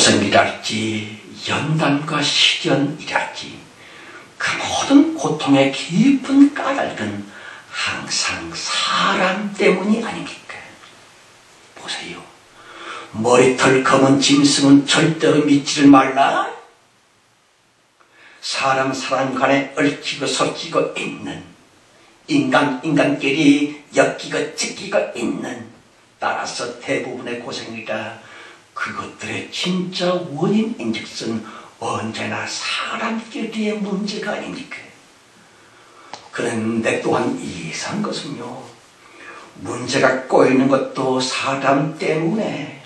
고생이랄지 연단과 시련이랄지 그 모든 고통의 깊은 까닭은 항상 사람 때문이 아닙니까? 보세요. 머리털 검은 짐승은 절대로 믿지를 말라. 사람 간에 얽히고 섞이고 있는 인간끼리 엮이고 찢기고 있는, 따라서 대부분의 고생이라 그것들의 진짜 원인인즉슨 언제나 사람끼리의 문제가 아닙니까? 그런데 또한 이상한 것은요, 문제가 꼬이는 것도 사람 때문에,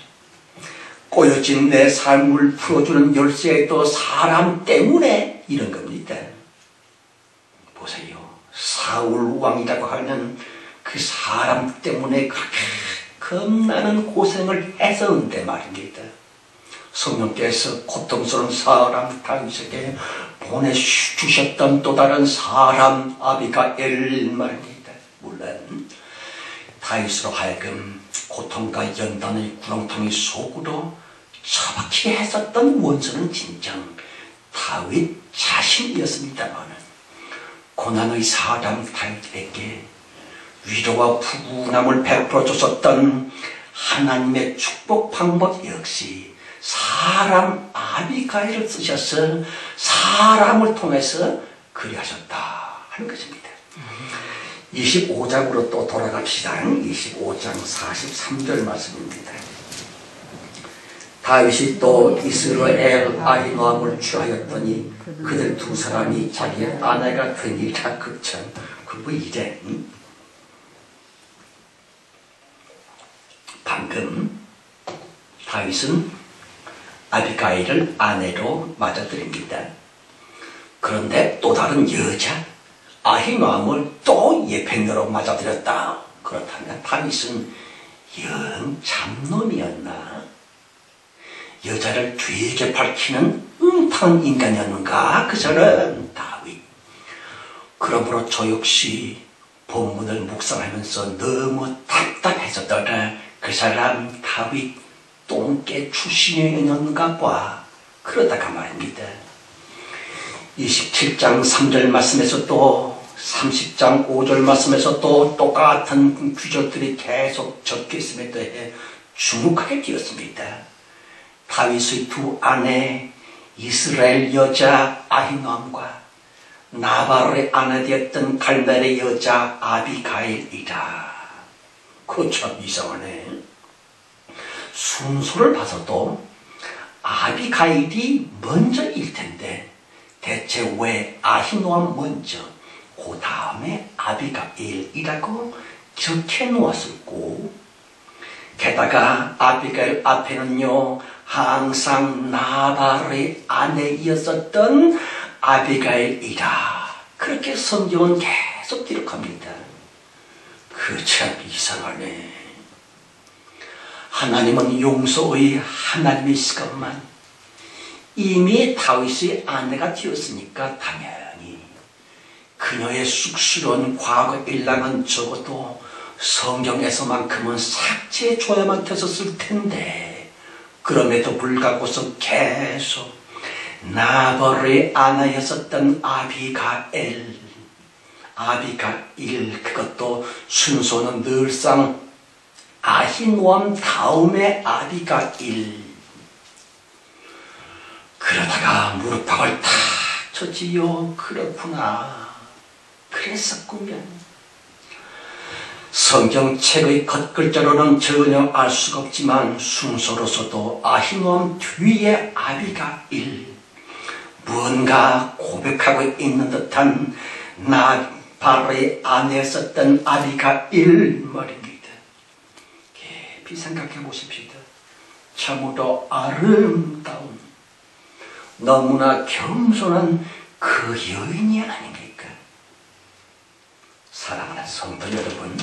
꼬여진 내 삶을 풀어주는 열쇠도 사람 때문에 이런 겁니다. 보세요. 사울 왕이라고 하는 그 사람 때문에 그렇게 겁나는 고생을 했었는데 말입니다. 성령께서 고통스러운 사람 다윗에게 보내주셨던 또 다른 사람 아비가엘 말입니다. 물론 다윗으로 하여금 고통과 연단의 구렁텅이 속으로 처박히게 했었던 원수는 진정 다윗 자신이었습니다만, 고난의 사람 다윗에게 위로와 푸근함을 베풀어 줬었던 하나님의 축복 방법 역시 사람 아비가일을 쓰셔서 사람을 통해서 그리하셨다 하는 것입니다. 25장으로 또 돌아갑시다. 25장 43절 말씀입니다. 다윗이 또 이스라엘 아히노함을 취하였더니 그들 두 사람이 자기의 아내가 되니라. 그참 그거 이래. 방금 다윗은 아비가일을 아내로 맞아들입니다. 그런데 또 다른 여자 아히노함을 또 예편녀로 맞아들였다. 그렇다면 다윗은 영 잡놈이었나? 여자를 되게 밝히는 음탕한 인간이었는가? 그 사람 다윗. 그러므로 저 역시 본문을 묵상하면서 너무 답답해졌더라. 그 사람 다윗 똥개 출신이었는가 봐. 그러다가 말입니다. 27장 3절 말씀에서 또 30장 5절 말씀에서 또 똑같은 규절들이 계속 적혀 있음에 대해 주목하게 되었습니다. 다윗의 두 아내 이스라엘 여자 아히노함과 나발의 아내 되었던 갈멜의 여자 아비가일이라. 그거 참 이상하네. 순서를 봐서도 아비가일이 먼저일 텐데 대체 왜 아히노함 먼저 그 다음에 아비가일이라고 적혀 놓았을꼬? 게다가 아비가일 앞에는요 항상 나발의 아내이었었던 아비가일이라 그렇게 성경은 계속 기록합니다. 그 참 이상하네. 하나님은 용서의 하나님이시건만 이미 다윗의 아내가 되었으니까 당연히 그녀의 쑥스러운 과거 일랑은 적어도 성경에서만큼은 삭제해줘야만 됐었을 텐데, 그럼에도 불구하고서 계속 나발의 아내였었던 아비가일, 그것도 순서는 늘상 아히노함 다음에 아비가일. 그러다가 무릎팍을 탁 쳤지요. 그렇구나. 그랬었군요. 성경책의 겉글자로는 전혀 알 수가 없지만 순서로서도 아히노함 뒤에 아비가일, 무언가 고백하고 있는 듯한 나발의 아내였었던 아비가일 말입니다. 깊이 생각해 보십시다. 참으로 아름다운, 너무나 겸손한 그 여인이 아닙니까? 사랑하는 성도 여러분,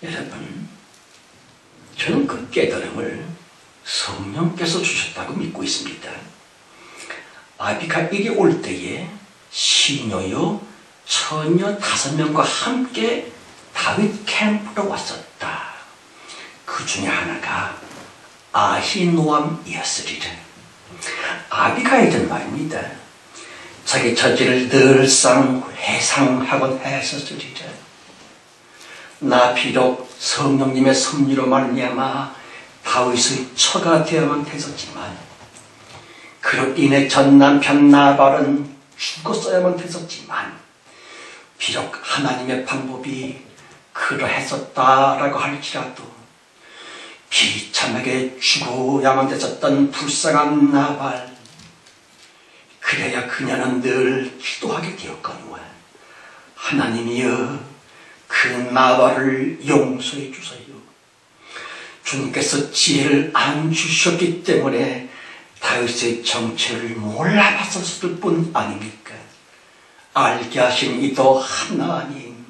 여러분, 저는 그 깨달음을 성령께서 주셨다고 믿고 있습니다. 아비가일이 올 때에 시녀요 처녀 5명과 함께 다윗 캠프로 왔었다. 그 중에 하나가 아히노암이었으리라. 아비가일은 말입니다, 자기 처지를 늘상 회상하곤 했었으리라. 나 비록 성령님의 섭리로 말미암아 다윗의 처가 되어만 됐었지만, 그로 인해 전 남편 나발은 죽었어야만 됐었지만, 비록 하나님의 방법이 그러했었다라고 할지라도 비참하게 죽어야만 됐었던 불쌍한 나발, 그래야 그녀는 늘 기도하게 되었거니와 하나님이여 그 나발을 용서해 주세요. 주님께서 지혜를 안 주셨기 때문에 다윗의 정체를 몰라봤었을 뿐 아닙니까? 알게 하신 이도 하나님,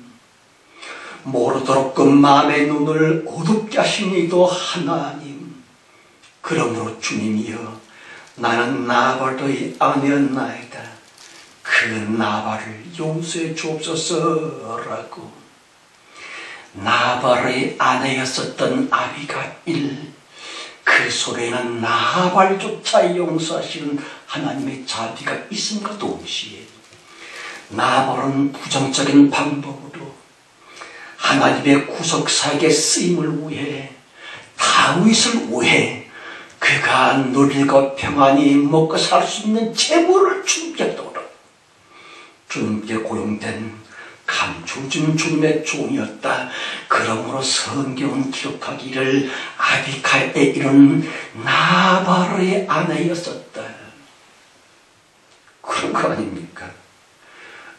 모르도록 그 마음의 눈을 어둡게 하신 이도 하나님, 그러므로 주님이여 나는 나발의 아내였나이다. 그 나발을 용서해 주옵소서라고. 나발의 아내였었던 아비가일, 그 속에는 나발조차 용서하시는 하나님의 자비가 있음과 동시에 나발은 부정적인 방법으로 하나님의 구속사역의 쓰임을 위해, 다윗을 위해 그가 누리고 평안히 먹고 살 수 있는 재물을 준비하도록 주님께 고용된 감춰준 주님의 종이었다. 그러므로 성경은 기록하기를 아비가일의 이런 나발의 아내였었다. 그런 거 아닙니까?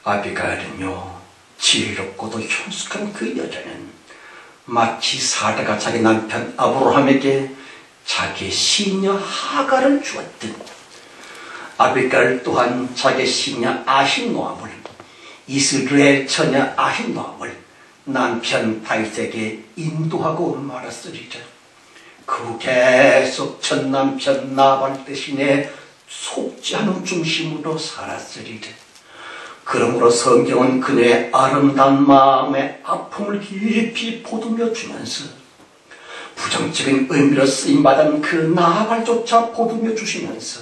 아비가일은요, 지혜롭고도 현숙한 그 여자는 마치 사라가 자기 남편 아브라함에게 자기의 시녀 하갈을 주었듯, 아비가일 또한 자기의 시녀 아히노암을, 이스라엘 처녀 아히노암을 남편 다윗에게 인도하고 말았으리라. 그 후 계속 전 남편 나발 대신에 속지 않은 중심으로 살았으리라. 그러므로 성경은 그녀의 아름다운 마음의 아픔을 깊이 보듬어 주면서 부정적인 의미로 쓰임받은 그 나발조차 보듬어 주시면서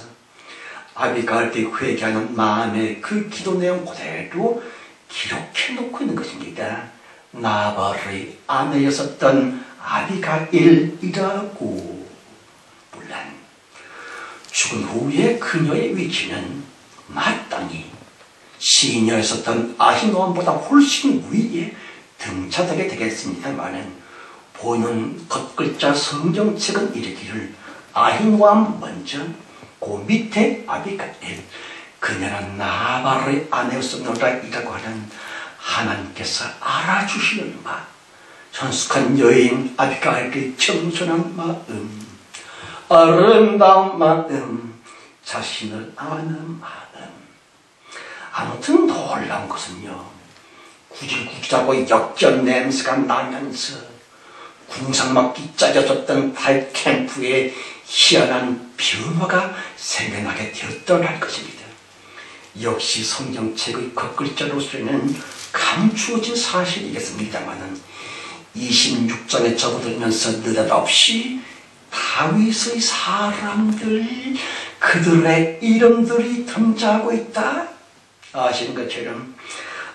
아비가일이 회개하는 마음의 그 기도 내용 그대로 기록해 놓고 있는 것입니다. 나발의 아내였었던 아비가일이라고. 물론 죽은 후에 그녀의 위치는 마땅히 시녀였었던 아히노암보다 훨씬 위에 등차되게 되겠습니다마는, 보는 겉글자 성경책은 이르기를 아히노암 먼저, 그 밑에 아비가일, 그녀는 나발의 아내였었노라이라고 하는 하나님께서 알아주시는 바, 현숙한 여인 아비가일의 청순한 마음, 아름다운 마음, 자신을 아는 마음. 아무튼 놀라운 것은요, 구질구질하고 역전 냄새가 나면서 궁상맞기 짜져졌던 다윗 캠프에 희한한 변화가 생겨나게 되었더라는 것입니다. 역시 성경책의 겉글자로서는 감추어진 사실이겠습니다마는 26장에 접어들면서 느닷없이 다윗의 사람들, 그들의 이름들이 등장하고 있다. 아시는 것처럼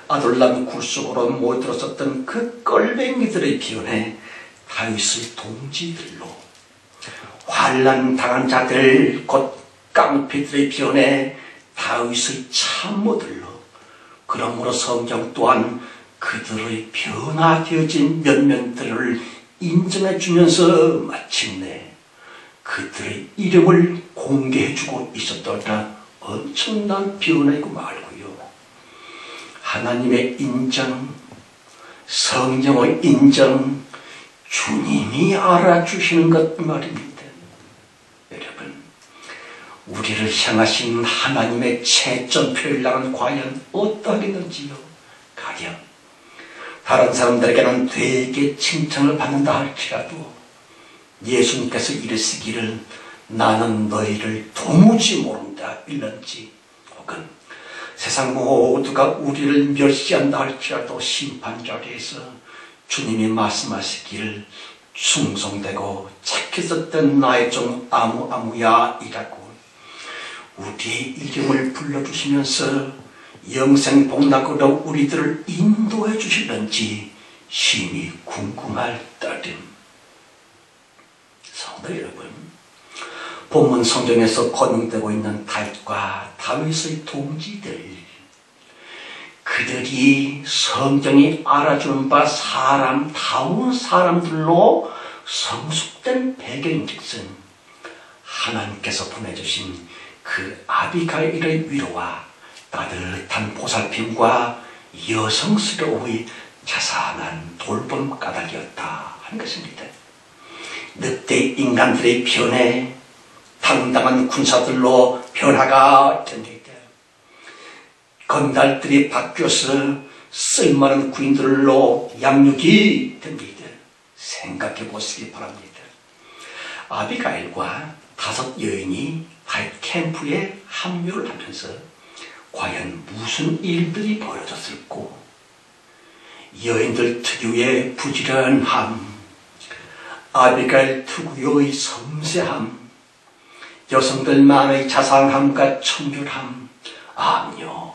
아둘람 굴 속으로 모여들었었던 그 껄뱅이들의 변해 다윗의 동지들로, 환난 당한 자들 곧 깡패들의 변해 다윗의 참모들로, 그러므로 성경 또한 그들의 변화되어진 면면들을 인정해 주면서 마침내 그들의 이름을 공개해주고 있었더라. 엄청난 변화이고 말고요. 하나님의 인정, 성경의 인정, 주님이 알아주시는 것 말입니다. 여러분, 우리를 향하신 하나님의 채점표를 나는 과연 어떠하겠는지요? 가령 다른 사람들에게는 되게 칭찬을 받는다 할지라도 예수님께서 이르시기를 나는 너희를 도무지 모른다 일런지, 혹은 세상 모두가 우리를 멸시한다 할지라도 심판자리에서 주님이 말씀하시기를 충성되고 착히 썼던 나의 종 아무야 이라고 우리의 이름을 불러주시면서 영생 복락으로 우리들을 인도해 주실런지 심히 궁금할 따름. 성도 여러분, 본문 성경에서 거명되고 있는 다윗과 다윗의 동지들, 그들이 성경이 알아주는 바 사람다운 사람들로 성숙된 배경인즉슨 하나님께서 보내주신 그 아비가일의 위로와 따뜻한 보살핌과 여성스러움의 자상한 돌봄 까닭이었다 하는 것입니다. 늑대 인간들의 변해 당당한 군사들로 변화가 됩니다. 건달들이 바뀌어서 쓸만한 구인들로 양육이 됩니다. 생각해 보시기 바랍니다. 아비가일과 5 여인이 다윗 캠프에 합류를 하면서 과연 무슨 일들이 벌어졌을꼬? 여인들 특유의 부지런함, 아비가일 특유의 섬세함, 여성들만의 자상함과 청결함, 아니요,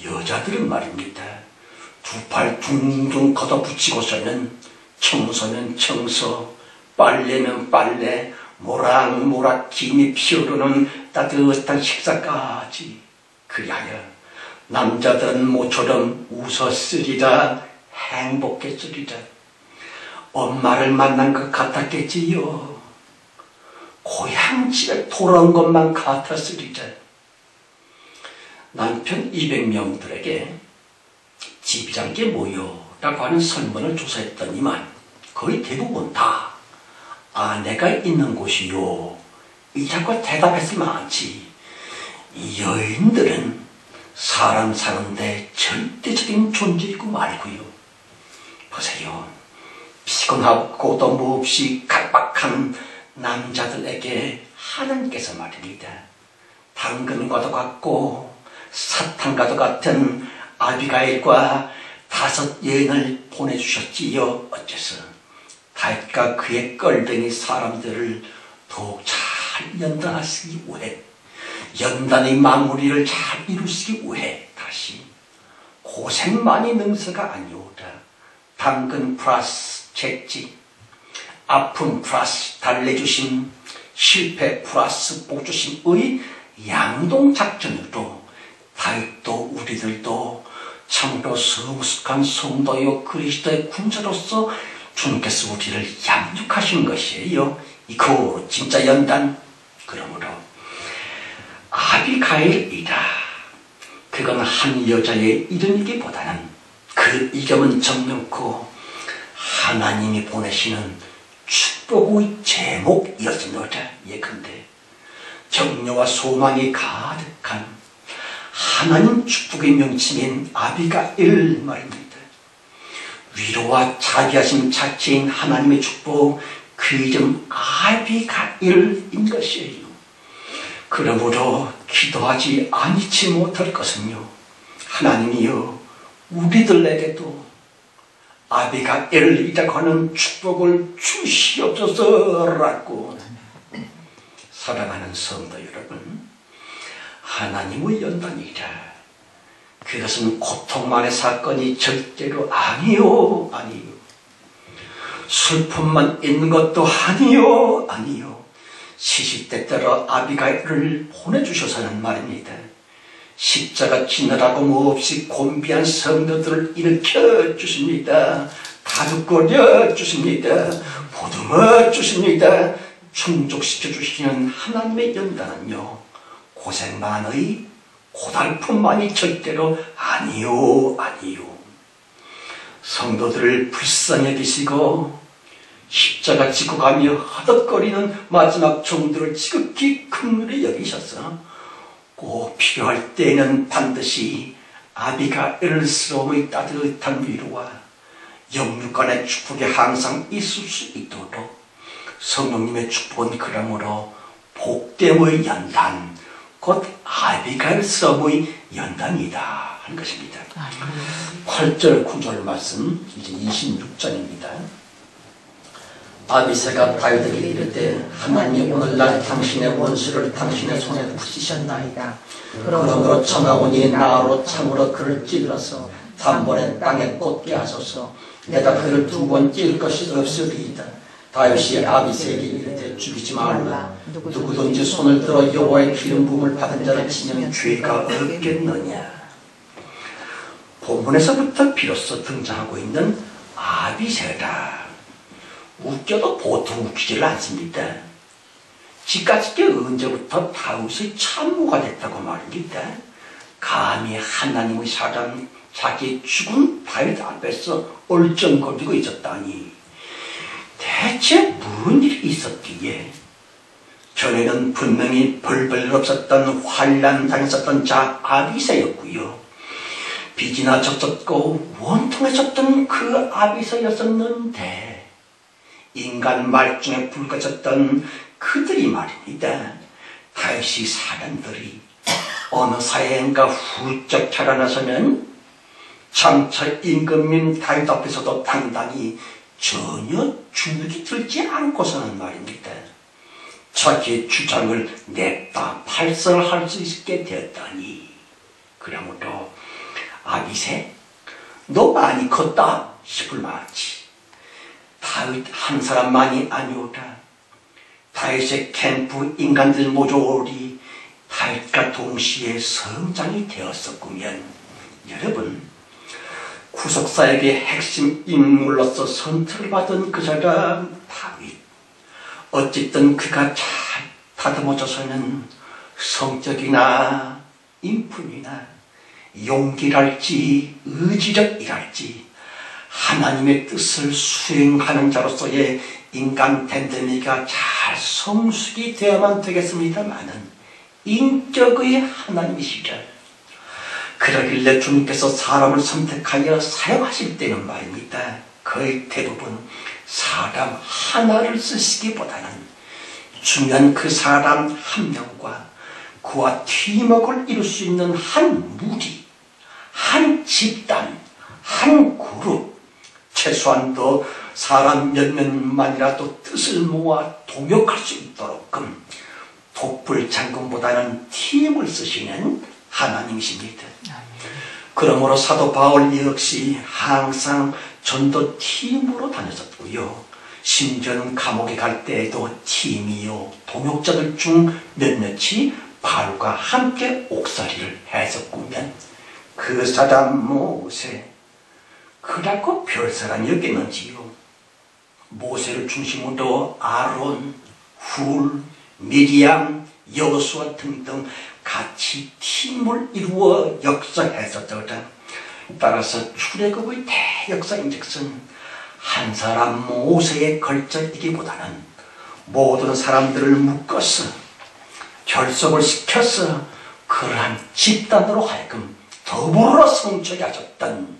여자들은 말입니다. 2 팔 둥둥 걷어붙이고서는 청소면 청소, 빨래면 빨래, 모락모락 김이 피어오르는 따뜻한 식사까지 그리하여 남자들은 모처럼 웃었으리라, 행복했으리라, 엄마를 만난 것 같았겠지요. 고향집에 돌아온 것만 같았으리라. 남편 200명들에게 집이란 게 뭐요라고 하는 설문을 조사했더니만 거의 대부분 다 아내가 있는 곳이요 이라고 대답했을 만치 이 여인들은 사람 사는데 절대적인 존재이고 말고요. 보세요. 피곤하고도 몹시 각박한 남자들에게 하나님께서 말입니다. 당근과도 같고 사탄과도 같은 아비가일과 5 여인을 보내주셨지요. 어째서 다윗과 그의 껄댕이 사람들을 더욱 잘 연단하시기 위해, 연단의 마무리를 잘 이루시기 위해 다시 고생만이 능서가 아니오라. 당근 플러스 채찍, 아픔 플러스 달래주심, 실패 플러스 복주심의 양동작전으로 다윗도 우리들도 참으로 성숙한 성도요 그리스도의 군사로서 주님께서 우리를 양육하신 것이에요. 이거 진짜 연단. 그러므로 아비가일이다, 그건 한 여자의 이름이기보다는 그 이름은 정명코 하나님이 보내시는 축복의 제목이었습니다. 예컨대 격려와 소망이 가득한 하나님 축복의 명칭인 아비가일 말입니다. 위로와 자비하심 자체인 하나님의 축복, 그 이름 아비가일인 것이에요. 그러므로 기도하지 아니치 못할 것은요, 하나님이여 우리들에게도 아비가일이라고 하는 축복을 주시옵소서라고. 사랑하는 성도 여러분, 하나님의 연단이라 그것은 고통만의 사건이 절대로 아니요, 아니요. 슬픔만 있는 것도 아니요, 아니요. 시시때때로 아비가일을 보내주셔서는 말입니다. 십자가 지느라고 몹시 곤비한 성도들을 일으켜 주십니다. 다독거려 주십니다. 보듬어 주십니다. 충족시켜 주시는 하나님의 연단은요, 고생만의 고달픔만이 절대로 아니요, 아니요. 성도들을 불쌍히 여기시고 십자가 지고 가며 허덕거리는 마지막 종들을 지극히 긍휼히 여기셔서 꼭 필요할 때에는 반드시 아비가일스러움의 따뜻한 위로와 영육간의 축복이 항상 있을 수 있도록 성령님의 축복은 그러므로 복됨의 연단, 곧 아비가일 썸의 연단이다 하는 것입니다. 8절 9절 말씀 이제 26절입니다. 아비새가 다윗에게 이르되 하나님이 오늘날 당신의 원수를 당신의 손에 붙이셨나이다. 그러므로 청하오니 나로 참으로 그를 찔러서 단번에 땅에 꽂게 하소서. 내가 그를 2번 찔 것이 없으리이다. 다윗이 아비새에게 이르되 죽이지 말라. 누구든지 손을 들어 여호와의 기름 부음을 받은 자를 치면 죄가 없겠느냐. 본문에서부터 비로소 등장하고 있는 아비새다. 웃겨도 보통 웃기지를 않습니다. 지까짓게 언제부터 다윗의 참모가 됐다고 말입니다. 감히 하나님의 사람 자기 죽은 다윗 앞에서 얼쩡거리고 있었다니 대체 무슨 일이 있었기에. 전에는 분명히 벌벌 없었던 환난 당했었던 자 아비새였고요. 빚이나 졌었고 원통했었던 그 아비새였었는데 인간 말중에 불거졌던 그들이 말입니다. 다윗이 사람들이 어느 사회인가 훌쩍 자라나서는 장차 임금인 다윗 앞에서도 당당히 전혀 주눅이 들지 않고서는 말입니다. 자기의 주장을 냅다 발설할 수 있게 되었다니. 그러므로 아비새 너 많이 컸다 싶을 만하지. 다윗 한 사람만이 아니오라. 다윗의 캠프 인간들 모조리 다윗과 동시에 성장이 되었었구면 여러분, 구속사에게 핵심 인물로서 선택을 받은 그 사람 다윗, 어쨌든 그가 잘 다듬어져서는 성적이나 인품이나 용기랄지 의지력이랄지 하나님의 뜻을 수행하는 자로서의 인간 됨됨이가 잘 성숙이 되어야만 되겠습니다마는 인격의 하나님이시죠. 그러길래 주님께서 사람을 선택하여 사용하실 때는 말입니다. 거의 대부분 사람 하나를 쓰시기보다는 중요한 그 사람 한 명과 그와 팀워크를 이룰 수 있는 한 무리, 한 집단, 한 그룹, 최소한도 사람 몇 명만이라도 뜻을 모아 동역할 수 있도록끔 독불 장군보다는 팀을 쓰시는 하나님이십니다. 그러므로 사도 바울 역시 항상 전도 팀으로 다녔었고요. 심지어는 감옥에 갈 때에도 팀이요 동역자들 중 몇몇이 바울과 함께 옥살이를 했었구면 그 사람 모세, 그라고 별사람이 였겠는지요. 모세를 중심으로 아론, 훌, 미리암, 여호수아 등등 같이 팀을 이루어 역사했었더라. 따라서 출애굽의 대역사인즉슨 한 사람 모세에 걸쳐이기보다는 모든 사람들을 묶어서 결속을 시켜서 그러한 집단으로 하여금 더불어 성취하게 하셨던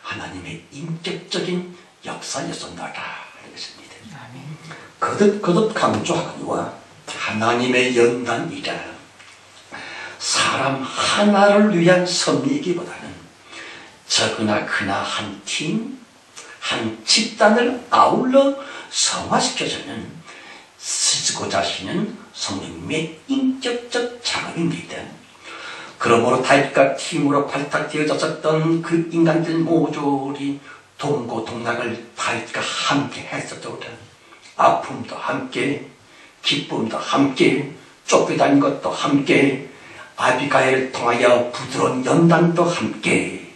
하나님의 인격적인 역사였었나라 하는 것입니다. 거듭 강조하거니와 하나님의 연단이라 사람 하나를 위한 섭리이기보다는 적으나 크나 한 팀, 한 집단을 아울러 성화시켜주는 스스로자 하시는 성령님의 인격적 작업입니다. 그러므로 다윗과 팀으로 발탁되어졌던 그 인간들 모조리 동고동락을 다윗과 함께 했었더라. 아픔도 함께, 기쁨도 함께, 쫓겨다닌 것도 함께, 아비가일을 통하여 부드러운 연단도 함께.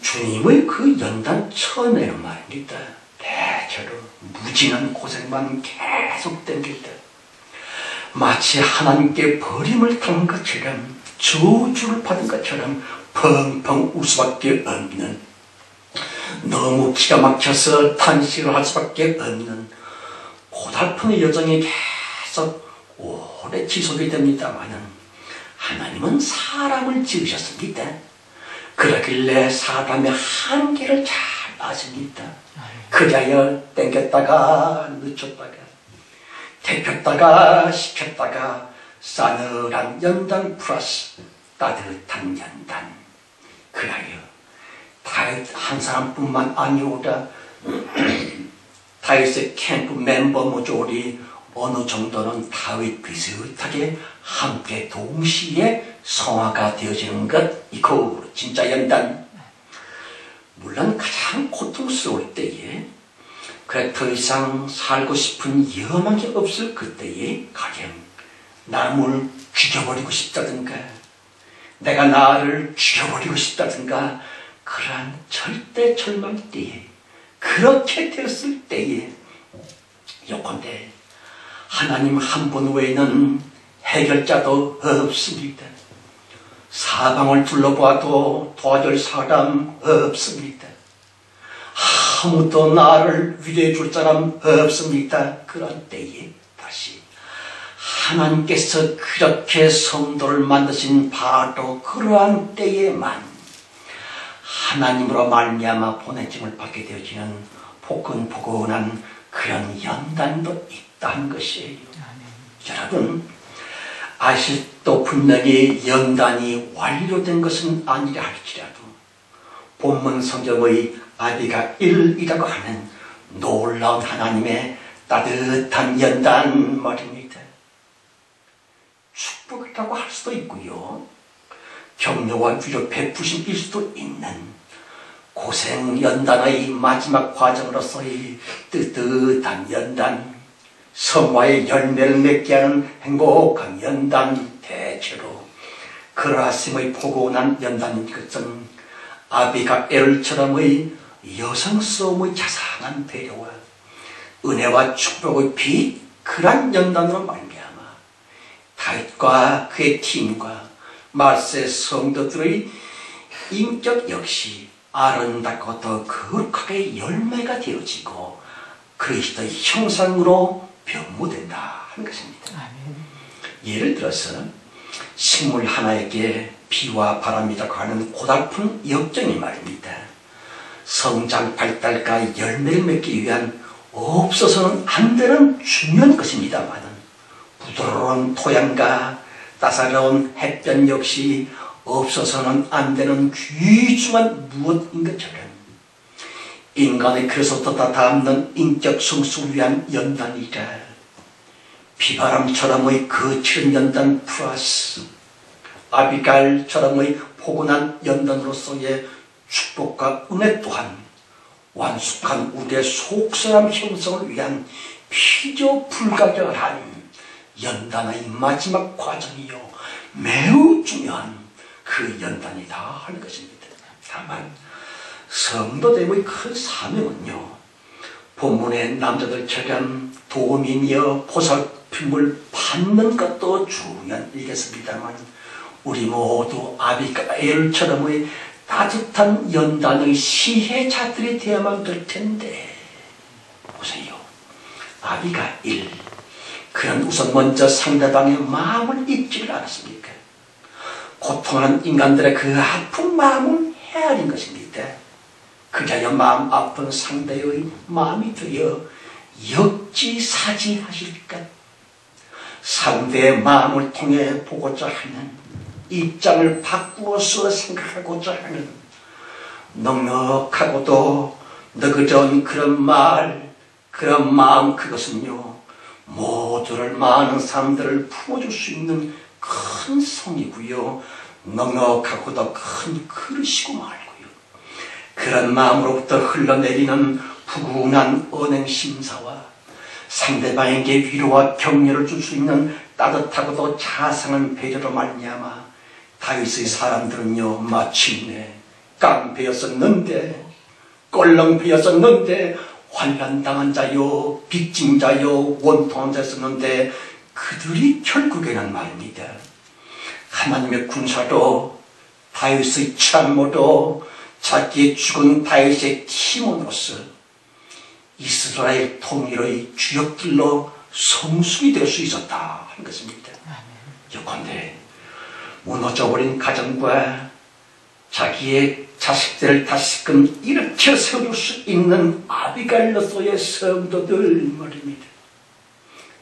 주님의 그 연단 처음에는 말입니다. 대체로 무진한 고생만 계속됩니다. 마치 하나님께 버림을 당한 것처럼, 저주를 받은 것처럼 펑펑 울 수밖에 없는, 너무 기가 막혀서 탄식을 할 수밖에 없는 고달픈 여정이 계속 오래 지속이 됩니다마는 하나님은 사람을 지으셨습니다. 그러길래 사람의 한계를 잘 아십니다. 그리하여 땡겼다가 늦췄다가 데폈다가 식혔다가 싸늘한 연단 플러스 따뜻한 연단. 그리하여 다윗 한 사람뿐만 아니오라 다윗의 캠프 멤버 모조리 어느 정도는 다윗 비슷하게 함께 동시에 성화가 되어지는 것, 이거 진짜 연단. 물론 가장 고통스러울 때에 그래 더 이상 살고 싶은 여망이 없을 그때에 가령 남을 죽여버리고 싶다든가 내가 나를 죽여버리고 싶다든가 그러한 절대 절망 때에 그렇게 되었을 때에 요컨대 하나님 한 분 외에는 해결자도 없습니다. 사방을 둘러봐도 도와줄 사람 없습니다. 아무도 나를 위로해 줄 사람 없습니다. 그런 때에 다시 하나님께서 그렇게 성도를 만드신 바로 그러한 때에만 하나님으로 말미암아 보내짐을 받게 되어지는 포근포근한 그런 연단도 있다는 것이에요. 여러분 아직도 분명히 연단이 완료된 것은 아니라 할지라도 본문 성경의 아비가일이라고 하는 놀라운 하나님의 따뜻한 연단 말입니다. 축복이라고 할 수도 있고요. 격려와 위로 베푸심일 수도 있는 고생 연단의 마지막 과정으로서의 뜨뜻한 연단, 성화의 열매를 맺게 하는 행복한 연단, 대체로 그라심의 포근한 연단인 것은 아비가엘처럼의 여성스러움의 자상한 배려와 은혜와 축복의 비그란 연단으로 말미암아 다윗과 그의 팀과 말세 성도들의 인격 역시 아름답고 더 거룩하게 열매가 되어지고 그리스도의 형상으로 변모된다 하는 것입니다. 예를 들어서 식물 하나에게 비와 바람이라고 하는 고달픈 역정이 말입니다. 성장 발달과 열매를 맺기 위한 없어서는 안 되는 중요한 것입니다만 부드러운 토양과 따사로운 햇볕 역시 없어서는 안 되는 귀중한 무엇인 것처럼 인간의 그래서부터 다 닿는 인격 성숙을 위한 연단이라 비바람처럼의 거칠은 연단 플러스 아비갈처럼의 포근한 연단으로서의 축복과 은혜 또한 완숙한 우리의 속사람 형성을 위한 필요 불가결한 연단의 마지막 과정이요 매우 중요한 그 연단이다 하는 것입니다. 다만 성도됨의 큰 사명은요 본문의 남자들처럼 도움이며 보살핌을 받는 것도 중요한 일이겠습니다만 우리 모두 아비가엘처럼의 따뜻한 연단의 시혜자들이 되어야만 될 텐데 보세요. 아비가일 그는 우선 먼저 상대방의 마음을 읽지를 않았습니까? 고통하는 인간들의 그 아픈 마음을 헤아린 것입니다. 그자여 마음 아픈 상대의 마음이 되어 역지사지하실 것 상대의 마음을 통해 보고자 하는 입장을 바꾸어서 생각하고자 하는 넉넉하고도 너그러운 그런 말 그런 마음 그것은요 모두를 많은 사람들을 품어줄 수 있는 큰 성이고요 넉넉하고도 큰 그릇이고 말고요 그런 마음으로부터 흘러내리는 푸근한 언행심사와 상대방에게 위로와 격려를 줄 수 있는 따뜻하고도 자상한 배려로 말미암아 다윗의 사람들은요 마침내 깡패였었는데 껄렁패였었는데 환난당한 자요 빚진 자요 원통한 자였었는데 그들이 결국에는 말입니다. 하나님의 군사도 다윗의 참모도 자기의 죽은 다윗의 팀원으로서 이스라엘 통일의 주역들로 성숙이 될 수 있었다 하는 것입니다. 예컨대 무너져버린 가정과 자기의 자식들을 다시금 일으켜 세울 수 있는 아비갈로서의 성도들 말입니다.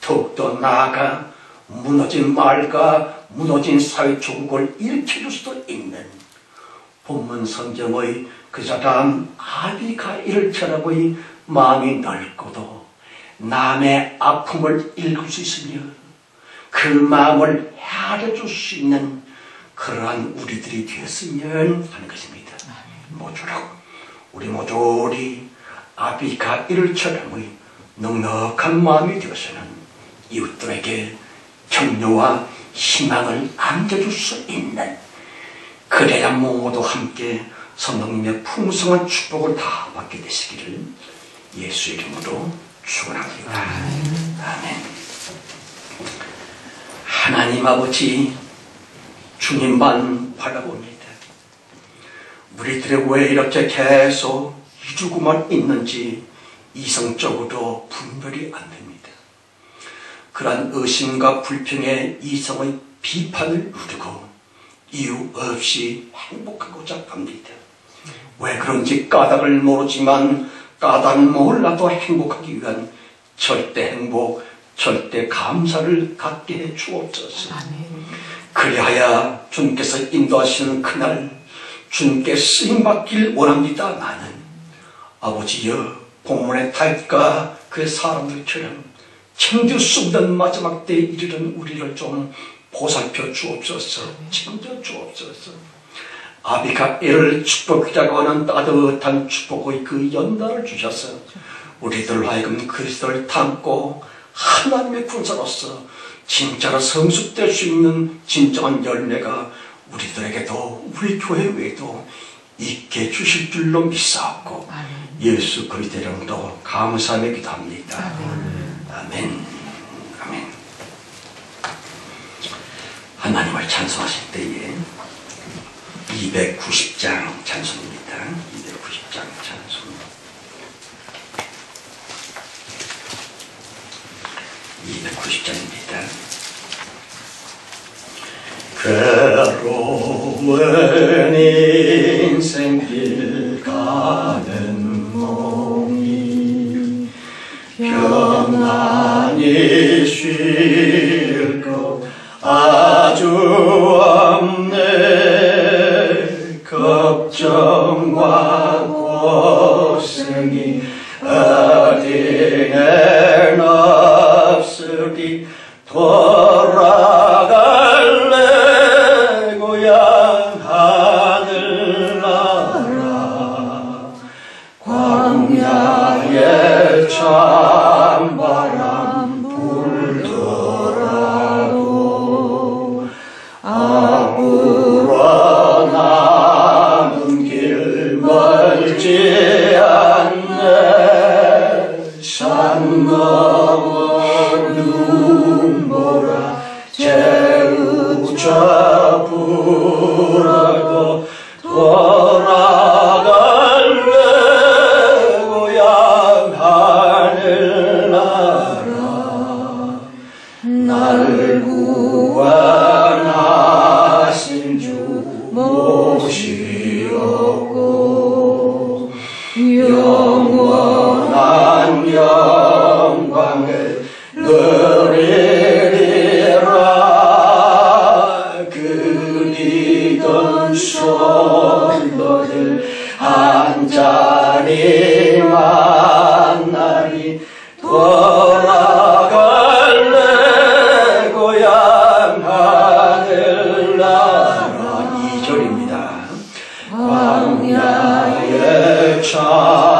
더욱더 나아가 무너진 마을과 무너진 사회 조국을 일으켜줄 수도 있는 본문 성경의 그 사람 아비가일처럼의 마음이 넓고도 남의 아픔을 읽을 수 있으며 그 마음을 헤아려줄 수 있는 그러한 우리들이 되었으면 하는 것입니다. 모쪼록 우리 모조리 아비가일처럼의 넉넉한 마음이 되어서는 이웃들에게 격려와 희망을 안겨줄 수 있는, 그래야 모두 함께 성령님의 풍성한 축복을 다 받게 되시기를 예수 이름으로 축원합니다. 아멘. 하나님 아버지, 주님만 바라봅니다. 우리들이 왜 이렇게 계속 이주고만 있는지 이성적으로 분별이 안 됩니다. 그러한 의심과 불평의 이성의 비판을 누르고 이유 없이 행복하고자 합니다. 왜 그런지 까닭을 모르지만 까닭은 몰라도 행복하기 위한 절대 행복, 절대 감사를 갖게 해 주옵소서. 그리하여 주님께서 인도하시는 그날 주님께 쓰임받길 원합니다. 나는 아버지여, 본문의 다윗과 그 사람들처럼 챙길 수 없는 마지막 때에 이르는 우리를 좀 보살펴 주옵소서. 챙겨 주옵소서. 아비가일을 축복이라고 하는 따뜻한 축복의 그 연단을 주셔서 우리들 하여금 그리스도를 담고 하나님의 군사로서 진짜로 성숙될 수 있는 진정한 열매가 우리들에게도 우리 교회 외에도 있게 주실 줄로 믿사옵고 예수 그리스도 이름으로 감사하며 기도합니다. 아멘. 아멘. 하나님을 찬송하실 때에 290장 찬송입니다. 290장 찬송. 290장입니다. 괴로운 인생길 가는 몸이 평안히 쉴 것 아주 없네. 걱정과 고생이 어디에 없으리. 돌아갈래 고향 하늘나라. 광야에 찬바람 불더라도 앞으로 남은 길 멀지 않네. 산 넘어 눈보라 재우자 불어도 돌아갈래 고향 하늘나라. 날 구원하신 주 모시옵고 영원한 영광을 누리리라. 그리던 성도들 한자리 만나리. 돌아갈래 고향 하늘나라. 2절입니다. 광야의 차